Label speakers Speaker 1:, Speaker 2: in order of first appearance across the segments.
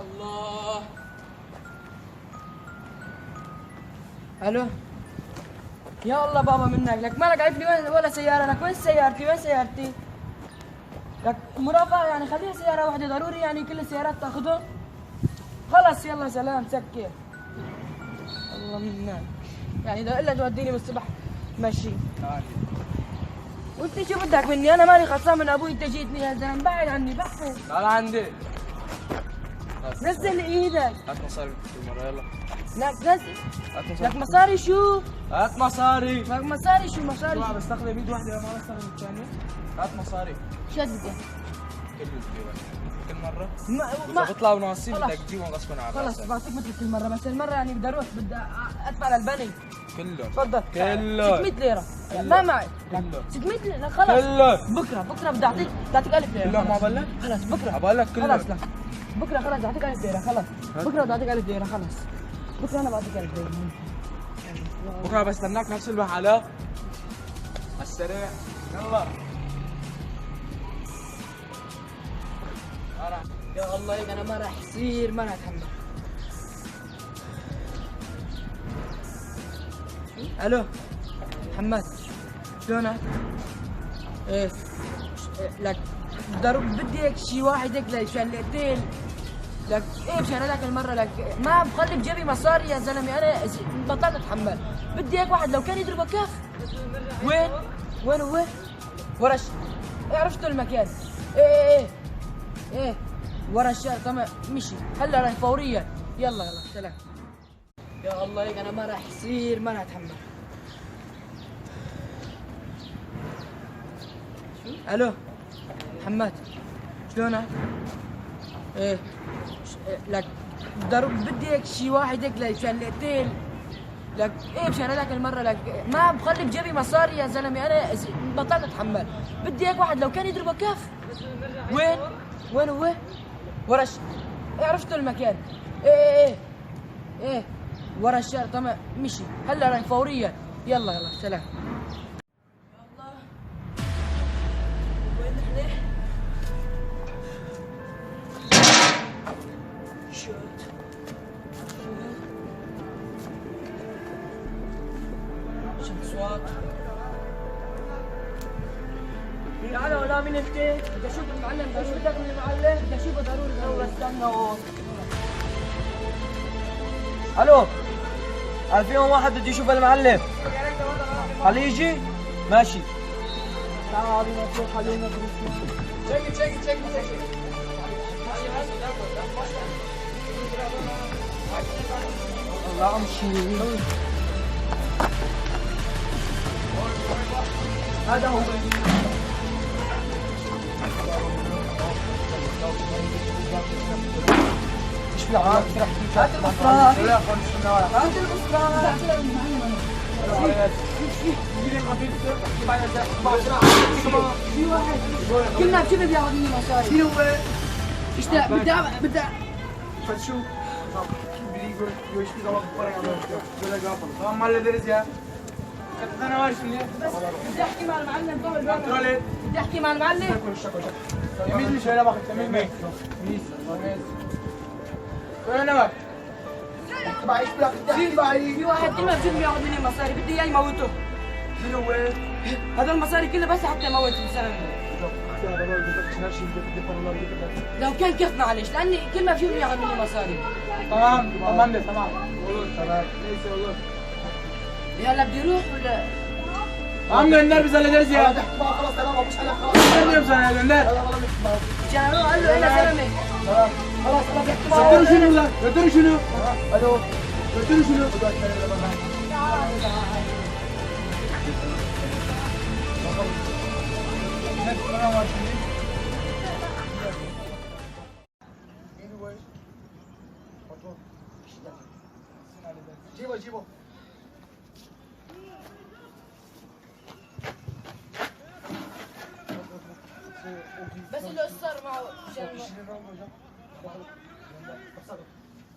Speaker 1: الله. الو يا الله بابا منك لك مالك عارفني ولا سيارة لك وين سيارتي وين سيارتي؟ لك مرافقة يعني خليها سيارة واحدة ضروري يعني كل السيارات تاخذهم؟ خلص يلا سلام سكر. الله منك يعني اذا الا توديني من الصبح ماشي. وانت شو بدك مني؟ انا مالي خلصان من ابوي، انت جيتني يا زلمه بعد عني بحث.
Speaker 2: تعال عندي.
Speaker 1: نزل ايدك.
Speaker 2: هات مصاري بالمرة يلا.
Speaker 1: لك نزل.
Speaker 2: هات مصاري.
Speaker 1: لك مصاري شو؟
Speaker 2: هات مصاري.
Speaker 1: لك مصاري شو مصاري
Speaker 2: شو
Speaker 1: شو؟
Speaker 2: عم بستخدم بيد واحدة ما بستخدم الثانية؟ هات مصاري.
Speaker 1: شو بدك؟
Speaker 2: كل مرة؟
Speaker 1: ما
Speaker 2: إذا بطلعوا ناقصين
Speaker 1: خلص.
Speaker 2: بدك تجيبهم غصبا عنك.
Speaker 1: خلص بعطيك مثل كل مرة، بس المرة يعني بدي اروح بدي ادفع للبني.
Speaker 2: كلهم.
Speaker 1: تفضل.
Speaker 2: كلهم.
Speaker 1: 600 ليرة.
Speaker 2: كلهم.
Speaker 1: ما معي.
Speaker 2: كلهم.
Speaker 1: 600 ليرة خلص.
Speaker 2: كلهم.
Speaker 1: بكرة بدي اعطيك 1000 ليرة.
Speaker 2: كلهم عبالك؟
Speaker 1: خلص بكرة.
Speaker 2: عبالك كلهم.
Speaker 1: خلص لا. بكرة خلص بدي اعطيك 1000 ليرة خلص. بكرة بدي اعطيك 1000 ليرة خلص. بكرة انا بعطيك 1000 ليرة.
Speaker 2: بكرة بستناك نفس المحلات. على السريع. يلا.
Speaker 1: يا الله ليك انا ما راح يصير ما راح اتحمل. الو محمد شلونك؟ ايه لك بدي هيك شي واحد هيك لشلتين لك ايه مشان هذاك المره لك ما بخلي بجيبي مصاري يا زلمه، انا بطلت اتحمل. بدي هيك واحد لو كان يضربه كف. وين هو؟ ورا عرفتوا المكان. ايه ورا الشارع. تمام مشي هلا راح فوريا. يلا سلام. يا الله ليك انا ما راح يصير ما راح اتحمل. الو محمد شلونك؟ ايه لك بدي هيك شي واحد هيك لشلتين لك ايه مشان هذاك المره لك ما بخلي بجيبي مصاري يا زلمه، انا بطلت اتحمل. بدي هيك واحد لو كان يضربه كف. وين هو؟ ورا عرفتوا المكان. ايه ورا الشارع. تمام مشي هلا راح فوريا. يلا سلام. الله وين نحن؟ شوت اصوات. تعالوا لا مين انت؟ بدي اشوف المعلم. بدي اشوف بدك من المعلم. بدي اشوفه ضروري استنى هون.
Speaker 3: الو هل فيهم واحد بده يشوف المعلم؟ خليه يجي؟ ماشي.
Speaker 1: تعال نروح خلينا نروح.
Speaker 3: الله امشي. هذا هو. ايش في عاد هات المصراف. هات المصراف.
Speaker 1: في واحد كلنا بشبه بياخذ مني مصاري.
Speaker 3: شنو هو؟
Speaker 1: بدي
Speaker 3: شو؟ بدي
Speaker 1: احكي مع المعلم قبل. بدي احكي مع المعلم. في واحد كلنا بشبه بياخذ مني مصاري بدي اياه يموته.
Speaker 3: شنو هو؟
Speaker 1: هذول المصاري كلها بس حتى يموت بسبب. لو كان كيف معلش لاني كل ما بشوف بياخذ مني مصاري.
Speaker 3: تمام
Speaker 1: هلا بدي اروح ولا
Speaker 3: عم النرفز اللي درس يا خلاص تمام مش انا
Speaker 1: عشان اروح اقول له انا زلمه.
Speaker 3: خلاص شنو؟ الو شنو؟ جيبه
Speaker 1: بس اللي صار معه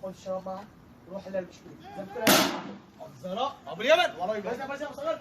Speaker 3: خذ الشباب معك روح حلال المشكله. الزراء ابو اليمن والله بس صغر.